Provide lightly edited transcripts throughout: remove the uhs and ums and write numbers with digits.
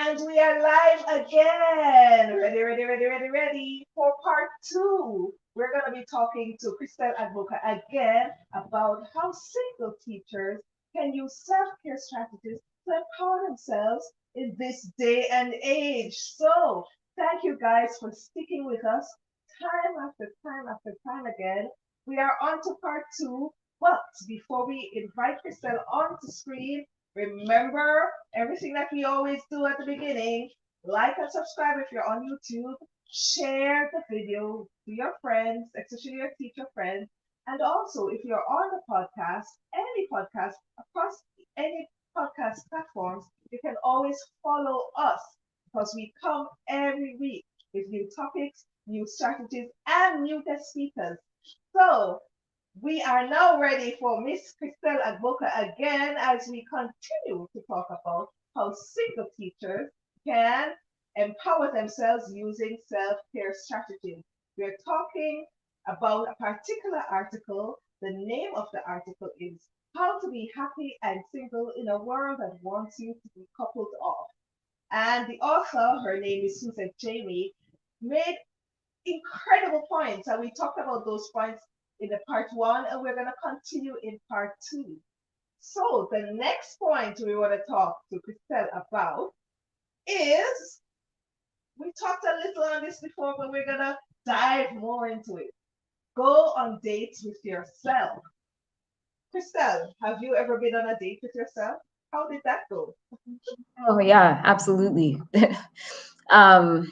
And we are live again. Ready, ready, ready, ready, ready for part two. We're going to be talking to Christelle Advoca again about how single teachers can use self care strategies to empower themselves in this day and age. So, thank you guys for sticking with us time after time after time again. We are on to part two. But before we invite Christelle onto screen, remember everything that we always do at the beginning. Like and subscribe if you're on YouTube. Share the video to your friends, especially your teacher friends. And also, if you're on the podcast, any podcast, across any podcast platforms, you can always follow us because we come every week with new topics, new strategies, and new guest speakers. So, we are now ready for Miss Christelle Advoca again as we continue to talk about how single teachers can empower themselves using self-care strategies. We're talking about a particular article. The name of the article is How to Be Happy and Single in a World That Wants You to Be Coupled Off. And the author, her name is Susan Jamie, made incredible points. And we talked about those points in the part one, and we're going to continue in part two. So the next point we want to talk to Christelle about is we talked a little on this before, but we're going to dive more into it. Go on dates with yourself. Christelle, have you ever been on a date with yourself? How did that go? Oh yeah, absolutely. um,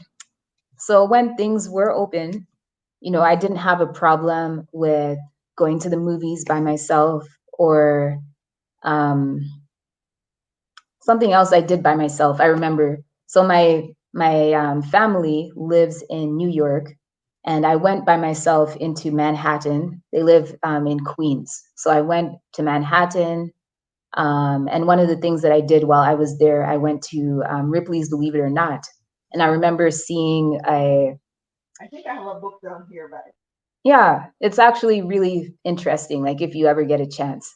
so when things were open, I didn't have a problem with going to the movies by myself or um, something else I did by myself. I remember. So my family lives in New York, and I went by myself into Manhattan. They live in Queens, so I went to Manhattan. And one of the things that I did while I was there, I went to Ripley's Believe It or Not. And I remember seeing I think I have a book down here, right? yeah, it's actually really interesting, like if you ever get a chance.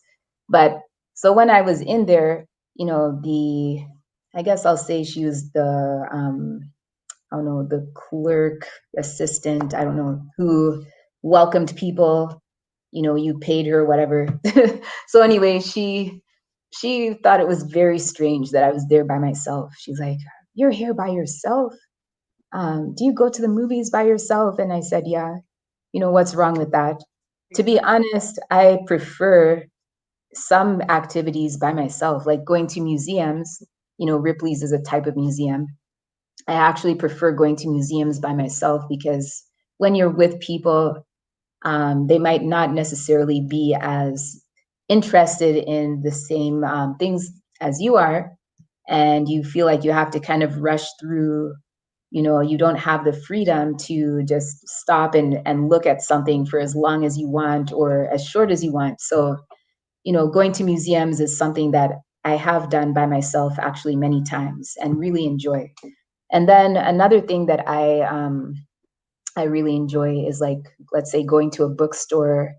But so when I was in there, I guess I'll say she was I don't know, the clerk, assistant, I don't know, who welcomed people, you paid her, whatever. So anyway, she thought it was very strange that I was there by myself. She's like, "You're here by yourself? Do you go to the movies by yourself?" And I said, "Yeah." What's wrong with that? To be Exactly. honest, I prefer some activities by myself, like going to museums. Ripley's is a type of museum. I actually prefer going to museums by myself because when you're with people, they might not necessarily be as interested in the same things as you are, and you feel like you have to kind of rush through. You don't have the freedom to just stop and look at something for as long as you want or as short as you want. So going to museums is something that I have done by myself actually many times and really enjoy. And then another thing that I really enjoy is, like, let's say going to a bookstore,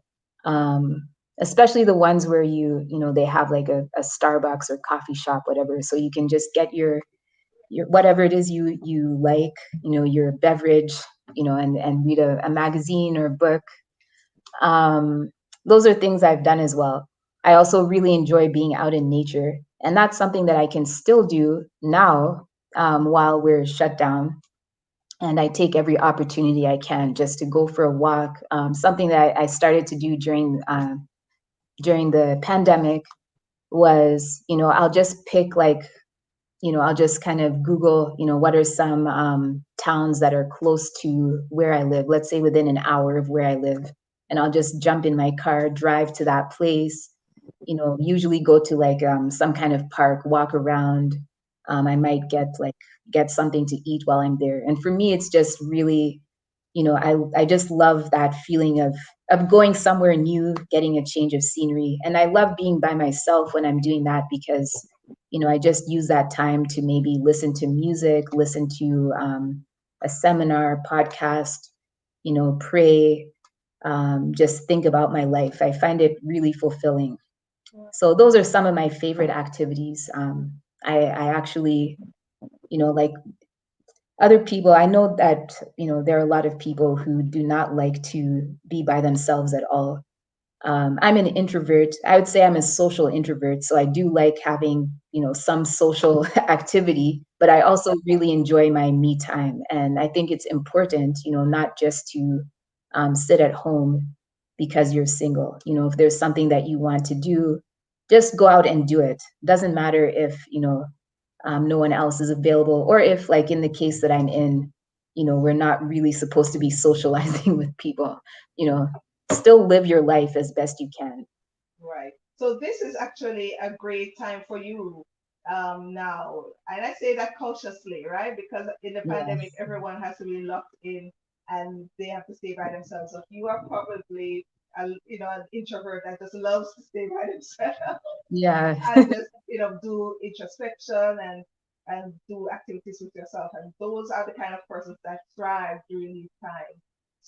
especially the ones where they have like a Starbucks or coffee shop, whatever. So you can just get your whatever it is you like, your beverage, and read a magazine or a book. Those are things I've done as well. I also really enjoy being out in nature, and that's something that I can still do now while we're shut down. And I take every opportunity I can just to go for a walk. Something that I started to do during the pandemic was, I'll just pick, like, I'll just kind of Google, what are some towns that are close to where I live, let's say within an hour of where I live. And I'll just jump in my car, drive to that place, usually go to like some kind of park, walk around. I might get something to eat while I'm there. And for me, it's just really, I just love that feeling of going somewhere new, getting a change of scenery. And I love being by myself when I'm doing that because, I just use that time to maybe listen to music, listen to a seminar, podcast, pray, just think about my life. I find it really fulfilling. So those are some of my favorite activities. I actually like other people, I know that, there are a lot of people who do not like to be by themselves at all. I'm an introvert. I would say I'm a social introvert, so I do like having, some social activity, but I also really enjoy my me time. And I think it's important, not just to sit at home because you're single. If there's something that you want to do, just go out and do it. Doesn't matter if, no one else is available, or if, like in the case that I'm in, we're not really supposed to be socializing with people, you know, still live your life as best you can. Right. So this is actually a great time for you now. And I say that cautiously, right? Because in the pandemic, Yes. everyone has to be locked in and they have to stay by themselves. So you are probably an introvert that just loves to stay by themselves Yeah. and just do introspection and do activities with yourself. And those are the kind of persons that thrive during these times.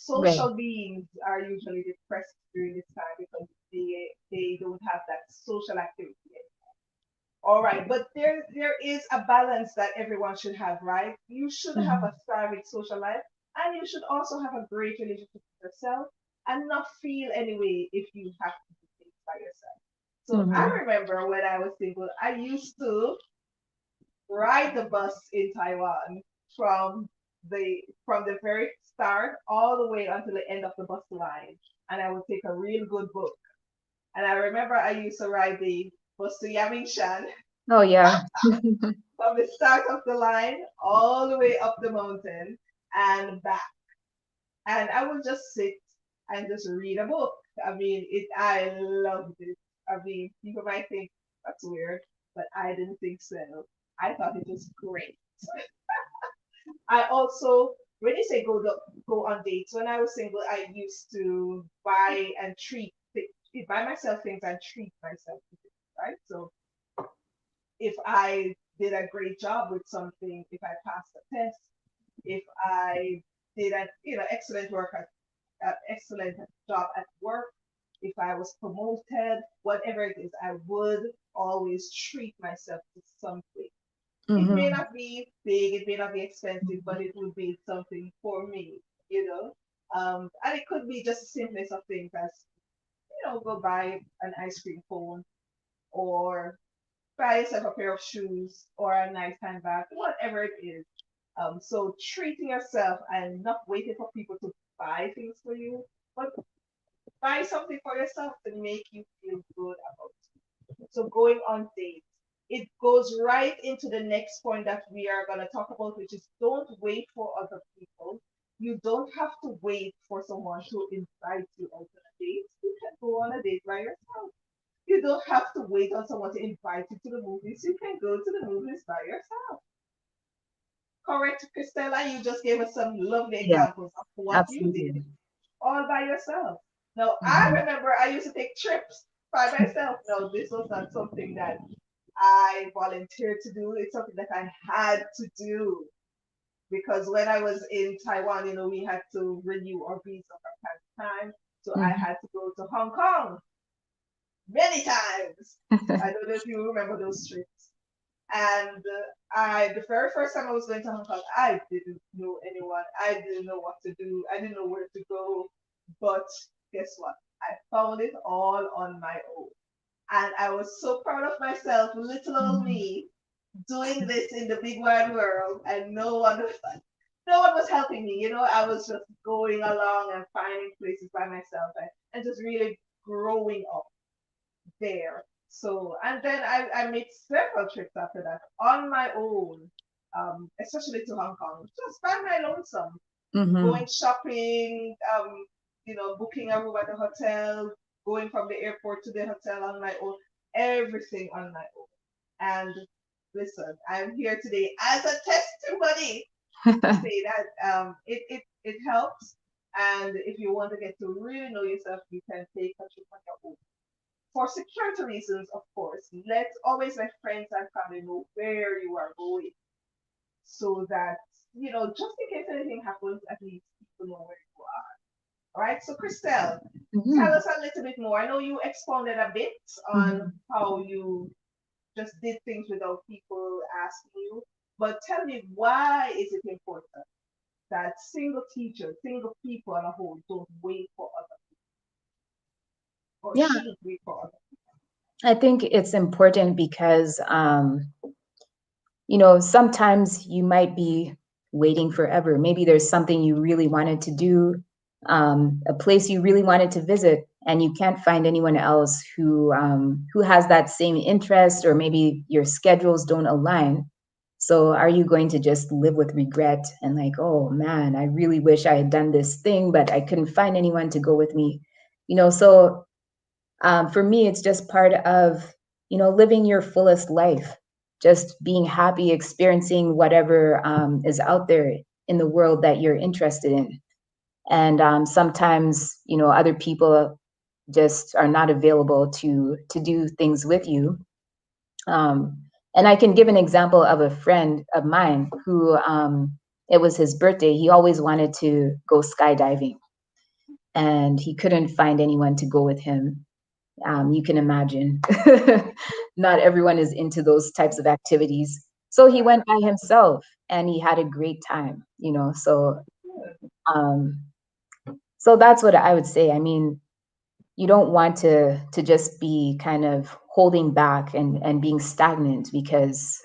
Right. Social beings are usually depressed during this time because they don't have that social activity. All right, but there is a balance that everyone should have, right? You should have a Mhm. thriving social life, and you should also have a great relationship with yourself, and not feel any way if you have to do things by yourself. So I Mhm. remember when I was single, I used to ride the bus in Taiwan from the very start all the way until the end of the bus line, and I would take a real good book. And I remember I used to ride the bus to Yamingshan Oh yeah. from the start of the line all the way up the mountain and back. And I would just sit and just read a book. I mean, I loved it. I mean, people might think that's weird, but I didn't think so. I thought it was great. I also, when you say go on dates, when I was single, I used to buy and buy myself things and treat myself to things, right? So if I did a great job with something, if I passed a test, if I did an excellent excellent job at work, if I was promoted, whatever it is, I would always treat myself to something. It may Mhm. not be big, it may not be expensive, but it would be something for me, you know. And it could be just the simplest of things as, go buy an ice cream cone or buy yourself a pair of shoes or a nice handbag, whatever it is. So treating yourself and not waiting for people to buy things for you, but buy something for yourself to make you feel good about it. So going on dates, it goes right into the next point that we are going to talk about, which is don't wait for other people. You don't have to wait for someone to invite you out on a date. You can go on a date by yourself. You don't have to wait on someone to invite you to the movies. You can go to the movies by yourself. Correct, Christella? You just gave us some lovely Yeah, examples of what you did absolutely. all by yourself. Now, I Mhm. remember I used to take trips by myself. No, this was not something that I volunteered to do. It's something that I had to do because when I was in Taiwan, we had to renew our visa from time to time. So I Mhm. had to go to Hong Kong many times. I don't know if you remember those trips. And the very first time I was going to Hong Kong, I didn't know anyone. I didn't know what to do. I didn't know where to go. But guess what? I found it all on my own. And I was so proud of myself, little old Mhm. me, doing this in the big wide world, and no one was helping me. I was just going along and finding places by myself and just really growing up there. So, and then I made several trips after that on my own, especially to Hong Kong, just by my lonesome, going Mhm. shopping, booking a room at the hotel, going from the airport to the hotel on my own, everything on my own. And listen, I'm here today as a testimony to say that it helps. And if you want to get to really know yourself, you can take a trip on your own for security reasons, of course. Let's always let friends and family know where you are going so that, just in case anything happens, at least people know where you are. All right. So, Christelle, tell Mhm. us a little bit more. I know you expounded a bit on Mhm. how you just did things without people asking you. But tell me, why is it important that single teachers, single people on a whole don't wait for others or Yeah, shouldn't wait for others? I think it's important because sometimes you might be waiting forever. Maybe there's something you really wanted to do, a place you really wanted to visit, and you can't find anyone else who has that same interest, or maybe your schedules don't align. So are you going to just live with regret and like, oh man, I really wish I had done this thing, but I couldn't find anyone to go with me? So for me, it's just part of, living your fullest life, just being happy, experiencing whatever is out there in the world that you're interested in. And sometimes, other people just are not available to do things with you. Um, and I can give an example of a friend of mine who it was his birthday. He always wanted to go skydiving, and he couldn't find anyone to go with him. You can imagine not everyone is into those types of activities. So he Right. went by himself and he had a great time. Um, so that's what I would say. I mean, you don't want to just be kind of holding back and being stagnant because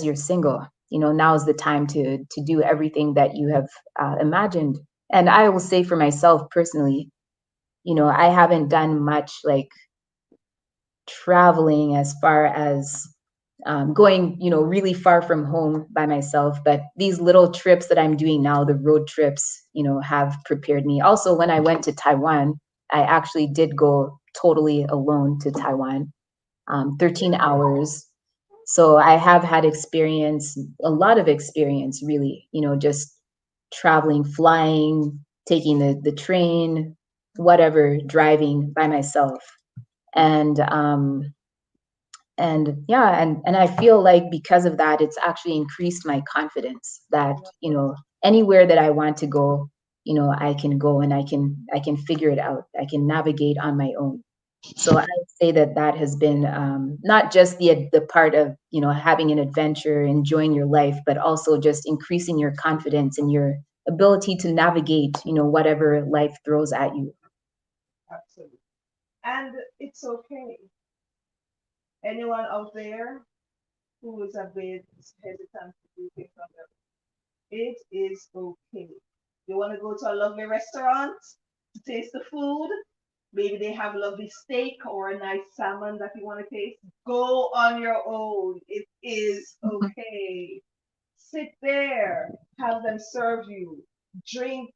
you're single. Now is the time to do everything that you have imagined. And I will say for myself personally, I haven't done much like traveling as far as going, really far from home by myself. But these little trips that I'm doing now, the road trips, have prepared me. Also, when I went to Taiwan, I actually did go totally alone to Taiwan, 13 hours. So I have had experience, a lot of experience, really, just traveling, flying, taking the train, whatever, driving by myself. And yeah, and I feel like because of that, it's actually increased my confidence that anywhere that I want to go, I can go, and I can figure it out. I can navigate on my own. So I would say that that has been not just the part of having an adventure, enjoying your life, but also just increasing your confidence and your ability to navigate whatever life throws at you. Absolutely. And it's okay. Anyone out there who is a bit hesitant to do things on their own, it is okay. You want to go to a lovely restaurant to taste the food? Maybe they have lovely steak or a nice salmon that you want to taste. Go on your own. It is okay. Sit there, have them serve you, drink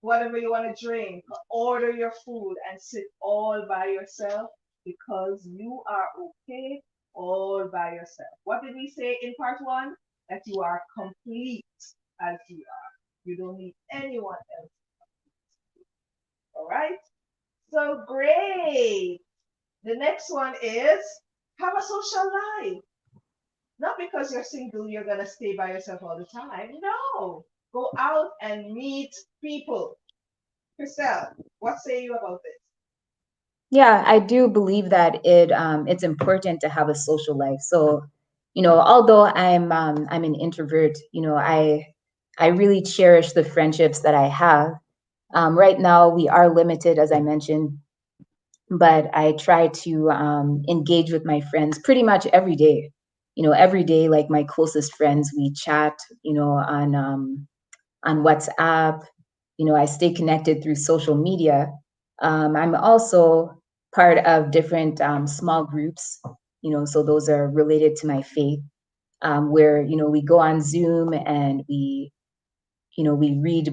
whatever you want to drink, order your food, and sit all by yourself because you are okay all by yourself. What did we say in part one? That you are complete as you are. You don't need anyone else. All right? So great. The next one is have a social life. Not because you're single, you're going to stay by yourself all the time. No. Go out and meet people. Chriselle, what say you about this? Yeah, I do believe that it's important to have a social life. So, although I'm an introvert, I really cherish the friendships that I have. Right now, we are limited, as I mentioned, but I try to engage with my friends pretty much every day. Every day, like my closest friends, we chat, on WhatsApp. I stay connected through social media. I'm also part of different small groups, so those are related to my faith, where, we go on Zoom and we read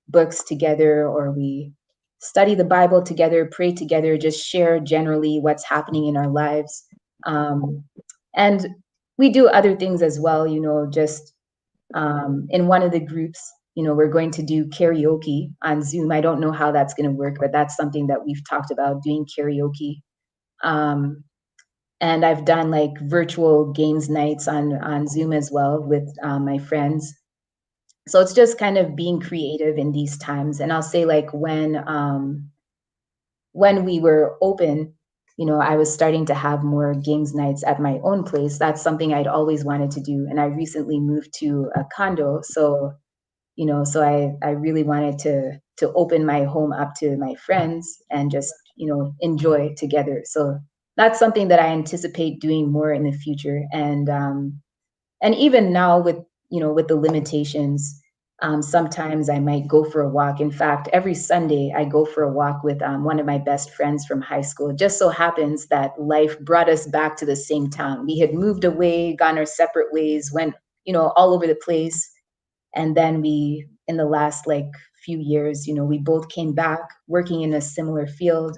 books together, or we study the Bible together, pray together, just share generally what's happening in our lives. Um, and we do other things as well, just in one of the groups, we're going to do karaoke on Zoom. I don't know how that's going to work, but that's something that we've talked about doing karaoke. Um, and I've done like virtual games nights on Zoom as well with my friends. So it's just kind of being creative in these times. And I'll say like when we were open, I was starting to have more games nights at my own place. That's something I'd always wanted to do. And I recently moved to a condo. So I really wanted to open my home up to my friends and just, enjoy together. So that's something that I anticipate doing more in the future. And even now with the limitations, sometimes I might go for a walk. In fact, every Sunday I go for a walk with one of my best friends from high school. It just so happens that life brought us back to the same town. We had moved away, gone our separate ways, went all over the place, and then we in the last like few years, we both came back working in a similar field.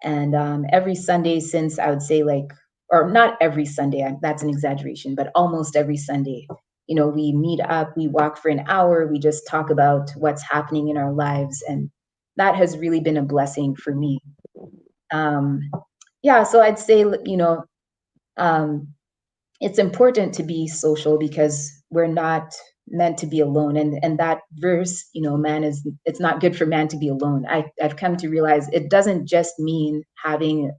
And every Sunday since, I would say, like, or not every Sunday, that's an exaggeration, but almost every Sunday, we meet up, we walk for an hour, we just talk about what's happening in our lives. And that has really been a blessing for me. Um, yeah, so I'd say, um, it's important to be social because we're not meant to be alone. And that verse, man is it's not good for man to be alone. I've come to realize it doesn't just mean having,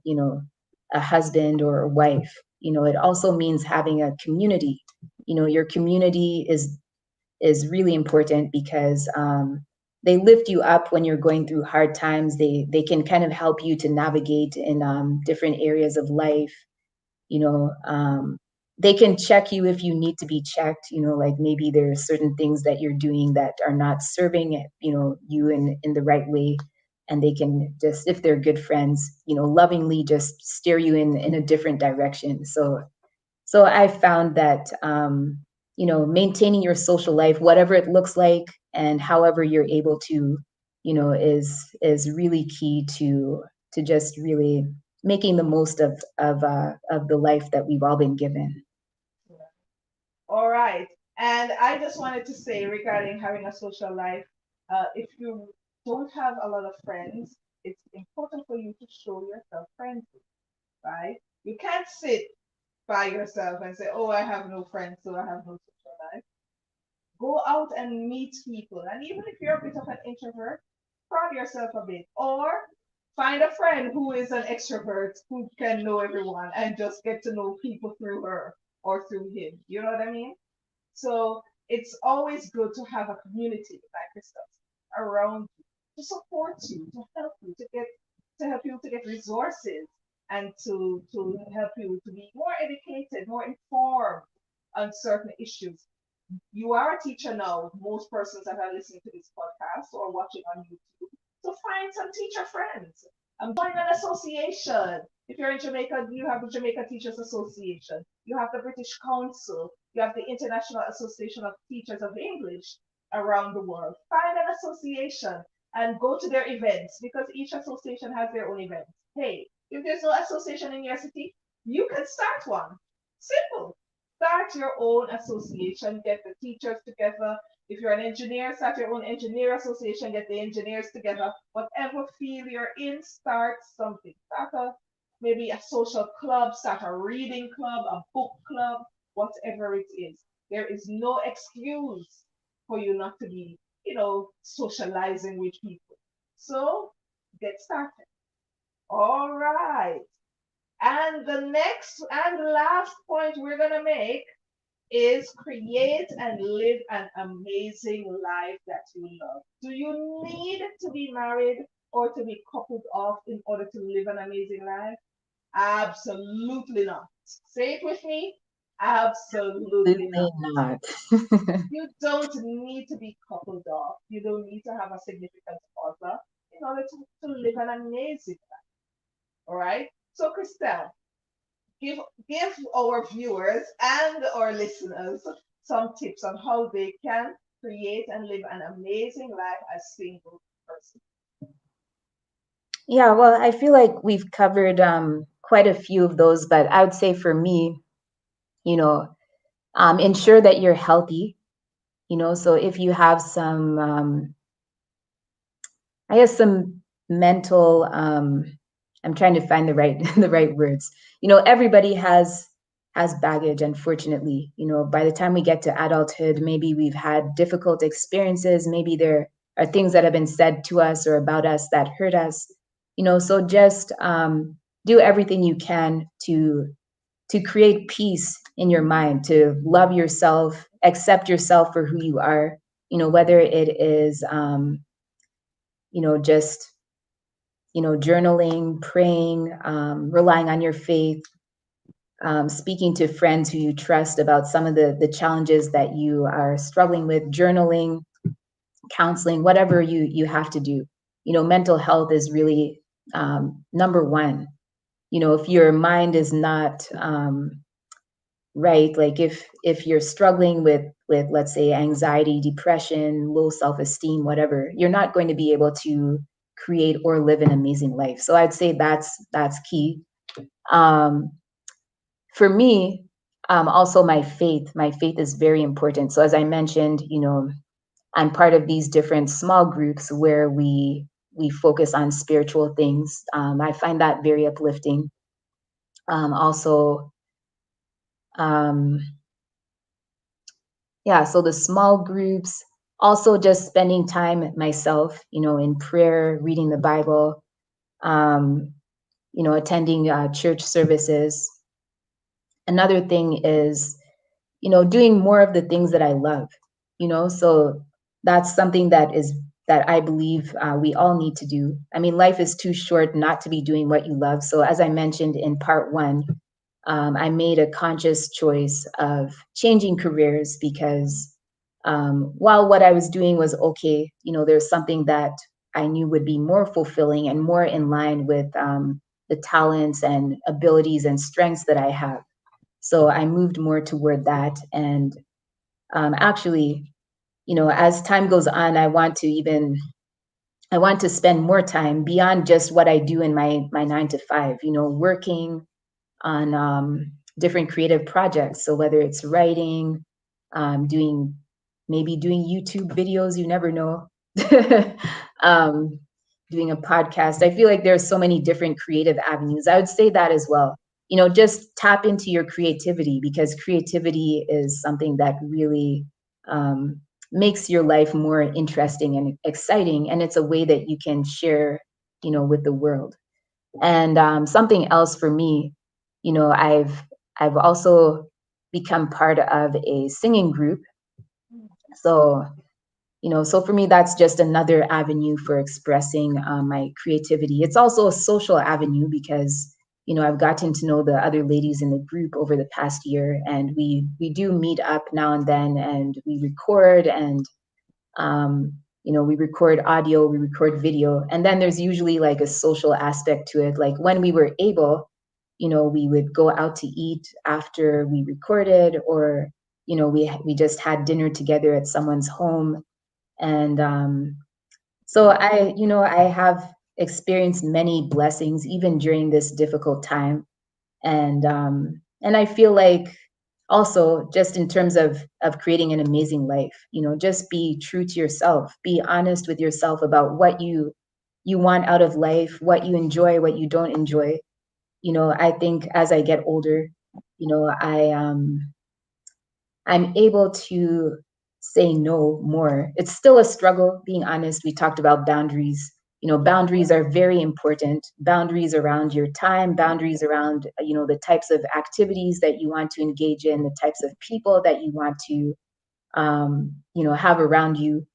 a husband or a wife. It also means having a community. Your community is really important because they lift you up when you're going through hard times. They can kind of help you to navigate in different areas of life. you know um, they can check you if you need to be checked. Like maybe there are certain things that you're doing that are not serving you in the right way, and they can just, if they're good friends, lovingly just steer you in a different direction. So I found that maintaining your social life, whatever it looks like and however you're able to, is really key to just really making the most of the life that we've all been given. Yeah. All right. And I just wanted to say regarding having a social life, if you don't have a lot of friends, it's important for you to show yourself friendly, right? You can't sit by yourself and say, "Oh, I have no friends, so I have no social life." Go out and meet people. And even if you're a bit of an introvert, prod yourself a bit. Or find a friend who is an extrovert who can know everyone and just get to know people through her or through him. You know what I mean? So it's always good to have a community like yourself around you to support you, to help you to get resources and to help you to be more educated, more informed on certain issues. You are a teacher now, most persons that are listening to this podcast or watching on YouTube. So find some teacher friends. Join an association. If you're in Jamaica, you have the Jamaica Teachers Association. You have the British Council. You have the International Association of Teachers of English around the world. Find an association and go to their events because each association has their own events. Hey, if there's no association in your city, you can start one. Simple. Start your own association, get the teachers together. If you're an engineer, start your own engineer association, get the engineers together. Whatever field you're in, start something. Start maybe a social club, start a reading club, a book club, whatever it is. There is no excuse for you not to be, socializing with people. So get started. All right. And the next and last point we're going to make is create and live an amazing life that you love. Do you need to be married or to be coupled off in order to live an amazing life? Absolutely not. Say it with me. Absolutely Absolutely not. not. You don't need to be coupled off. You don't need to have a significant other in order to live an amazing life. All right. So, Christelle, give give our viewers and our listeners some tips on how they can create and live an amazing life as single person. Yeah, well, I feel like we've covered quite a few of those, but I would say for me, you know, ensure that you're healthy. So if you have some, I guess some mental, I'm trying to find the right the right words. Everybody has baggage, unfortunately. By the time we get to adulthood, maybe we've had difficult experiences, maybe there are things that have been said to us or about us that hurt us. So just do everything you can to create peace in your mind, to love yourself, accept yourself for who you are. Whether it is just journaling, praying, relying on your faith, speaking to friends who you trust about some of the challenges that you are struggling with, journaling, counseling, whatever you have to do. Mental health is really number one. If your mind is not right, like if you're struggling with let's say anxiety, depression, low self-esteem, whatever, you're not going to be able to create or live an amazing life. So I'd say that's key. um, for me, also my faith is very important. So as I mentioned, I'm part of these different small groups where we focus on spiritual things. I find that very uplifting. Also, um, yeah, so the small groups, also just spending time myself, in prayer, reading the Bible, um, attending church services. Another thing is doing more of the things that I love. So that's something that I believe we all need to do. I mean, life is too short not to be doing what you love. So as I mentioned in part one, I made a conscious choice of changing careers because while what I was doing was okay, there's something that I knew would be more fulfilling and more in line with the talents and abilities and strengths that I have. So I moved more toward that. And actually, as time goes on, I want to spend more time beyond just what I do in my 9 to 5, working on different creative projects. So whether it's writing, doing maybe doing YouTube videos, you never know. um, Doing a podcast. I feel like there's so many different creative avenues. I would say that as well. Just tap into your creativity because creativity is something that really um, makes your life more interesting and exciting, and it's a way that you can share, with the world. And something else for me, I've also become part of a singing group. So so for me, that's just another avenue for expressing my creativity. It's also a social avenue because I've gotten to know the other ladies in the group over the past year, and we do meet up now and then, and we record, and um, we record audio, we record video, and then there's usually like a social aspect to it. Like when we were able, we would go out to eat after we recorded, or we just had dinner together at someone's home. And so I have experienced many blessings even during this difficult time. And I feel like also just in terms of creating an amazing life, just be true to yourself, be honest with yourself about what you want out of life, what you enjoy, what you don't enjoy. I think as I get older, I'm able to say no more. It's still a struggle, being honest. We talked about boundaries. Boundaries are very important. Boundaries around your time, boundaries around, the types of activities that you want to engage in, the types of people that you want to, have around you.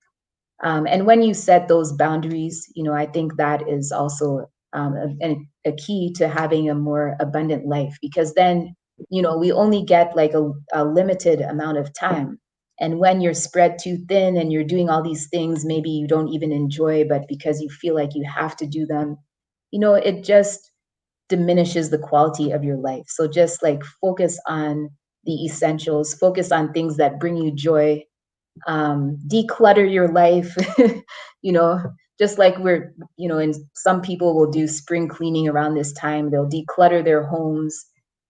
And when you set those boundaries, I think that is also a key to having a more abundant life, because then, we only get like a limited amount of time. And when you're spread too thin and you're doing all these things, maybe you don't even enjoy, but because you feel like you have to do them, it just diminishes the quality of your life. So just like focus on the essentials, focus on things that bring you joy, declutter your life. you know just like and some people will do spring cleaning around this time. They'll declutter their homes.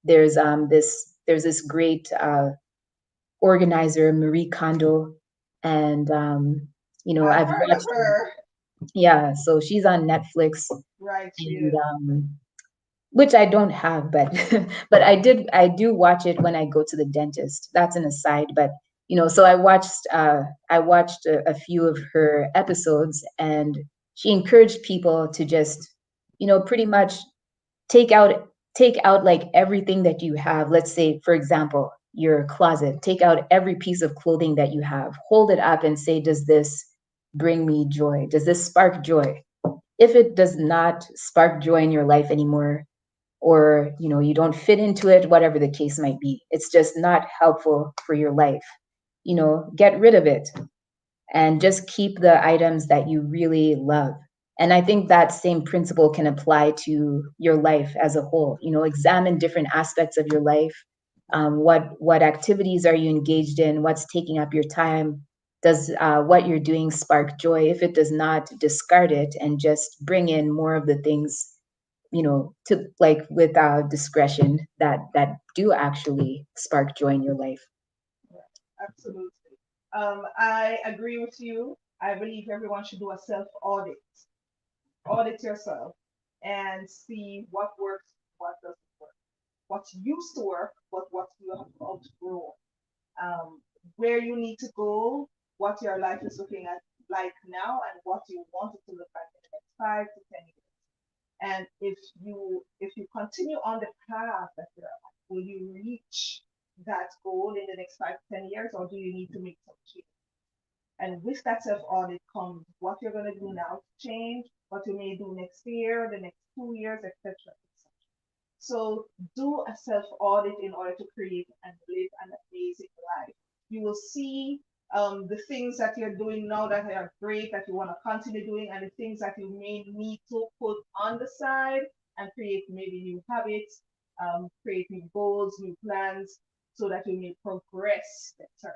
There's this great organizer, Marie Kondo, and I've I've heard of watched. her. Yeah, so she's on Netflix. Right, she And is. which I don't have, but but I do watch it when I go to the dentist. That's an aside, but so I watched a few of her episodes, and she encouraged people to just pretty much take out take out like everything that you have. Let's say, for example, your closet. Take out every piece of clothing that you have. Hold it up and say, does this bring me joy? Does this spark joy? If it does not spark joy in your life anymore, or you don't fit into it, whatever the case might be, it's just not helpful for your life, get rid of it and just keep the items that you really love. And I think that same principle can apply to your life as a whole. Examine different aspects of your life. What activities are you engaged in? What's taking up your time? Does what you're doing spark joy? If it does not, discard it and just bring in more of the things, to like with discretion, that do actually spark joy in your life. Yeah, absolutely. I agree with you. I believe everyone should do a self audit. Audit yourself and see what works, what doesn't work, what used to work, but what you have outgrown. Where you need to go, what your life is looking at like now, and what you want it to look like in the next 5 to 10 years. And if you continue on the path that you're on, will you reach that goal in the next 5 to 10 years, or do you need to make some change? And with that self audit comes what you're going to do now to change, what you may do next year, the next 2 years, etc. So do a self audit in order to create and live an amazing life. You will see the things that you're doing now that are great, that you want to continue doing, and the things that you may need to put on the side and create maybe new habits, create new goals, new plans, so that you may progress better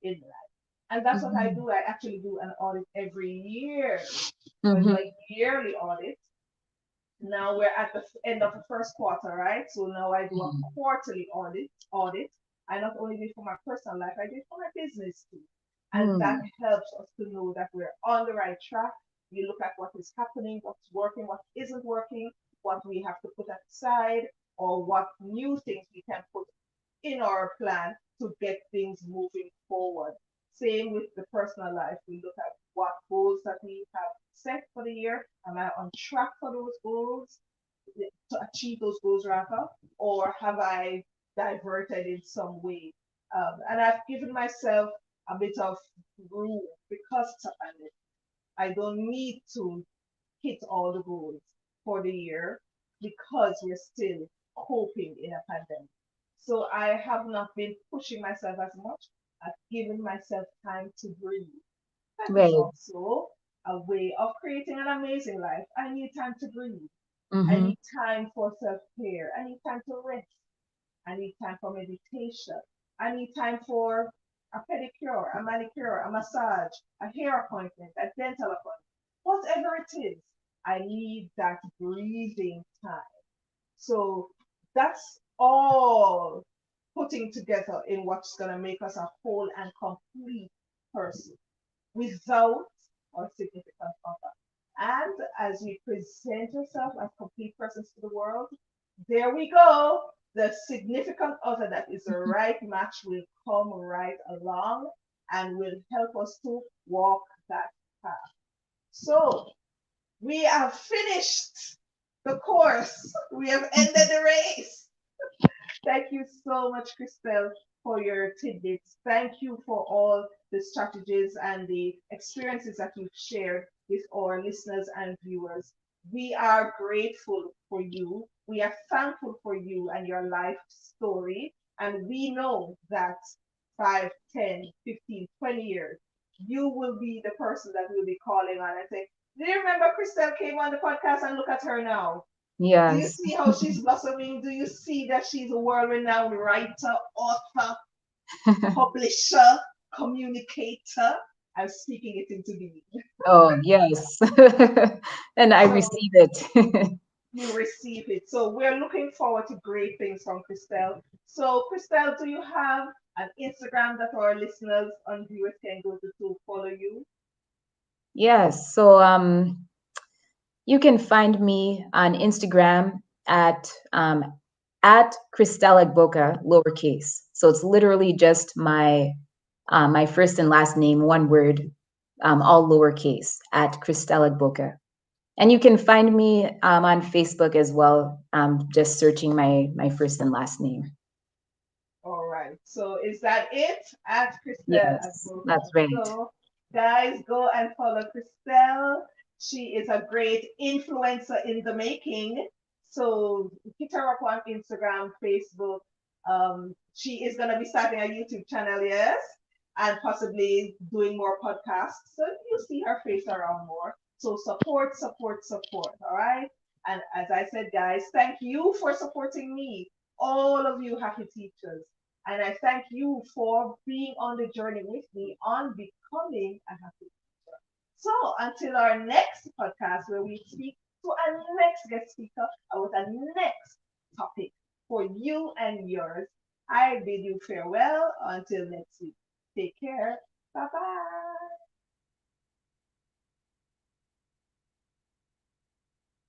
in life. And that's what I Mhm. do. I actually do an audit every year. So I do Mhm. a yearly audit. Now we're at the end of the first quarter, right? So now I do a Mhm. quarterly audit. I not only do it for my personal life, I do it for my business too. And that Mm. helps us to know that we're on the right track. We look at what is happening, what's working, what isn't working, what we have to put aside, or what new things we can put in our plan to get things moving forward. Same with the personal life. We look at what goals that we have set for the year. Am I on track for those goals, to achieve those goals rather, or have I diverted in some way? And I've given myself a bit of room because it's a pandemic. I don't need to hit all the goals for the year because we're still coping in a pandemic. So I have not been pushing myself as much. I've given myself time to breathe. That is Right. also a way of creating an amazing life. I need time to breathe. I Mhm. need time for self care. I need time to rest. I need time for meditation. I need time for a pedicure, a manicure, a massage, a hair appointment, a dental appointment, whatever it is. I need that breathing time. So that's all putting together in what's going to make us a whole and complete person without our significant other. And as we present ourselves as complete persons to the world, there we go. The significant other that is the right match will come right along and will help us to walk that path. So we have finished the course. We have ended the race. Thank you so much, Christelle, for your tidbits. Thank you for all the strategies and the experiences that you've shared with our listeners and viewers. We are grateful for you. We are thankful for you and your life story. And we know that 5, 10, 15, 20 years, you will be the person that will be calling on and saying, do you remember Christelle came on the podcast and look at her now? Do you Yes. see how she's blossoming? Do you see that she's a world renowned writer, author, publisher, communicator? I'm speaking it into being. Oh, yes. And I So receive it. you receive it. So we're looking forward to great things from Christelle. So, Christelle, do you have an Instagram that our listeners and viewers can go to follow you? Yes. So you can find me on Instagram at Cristela Boca, lowercase. So it's literally just my first and last name, one word, all lowercase, at Cristela Boca. And you can find me on Facebook as well, just searching my first and last name. All right. So is that it? At Christelle Yes, Advoca. that's right. So guys, go and follow Christelle. She is a great influencer in the making. So hit her up on Instagram, Facebook. She is gonna be starting a YouTube channel, yes, and possibly doing more podcasts. So you see her face around more. So support, support, support. All right. And as I said, guys, thank you for supporting me, all of you happy teachers. And I thank you for being on the journey with me on becoming a happy teacher. So until our next podcast, where we speak to our next guest speaker about a next topic for you and yours, I bid you farewell until next week. Take care. Bye bye.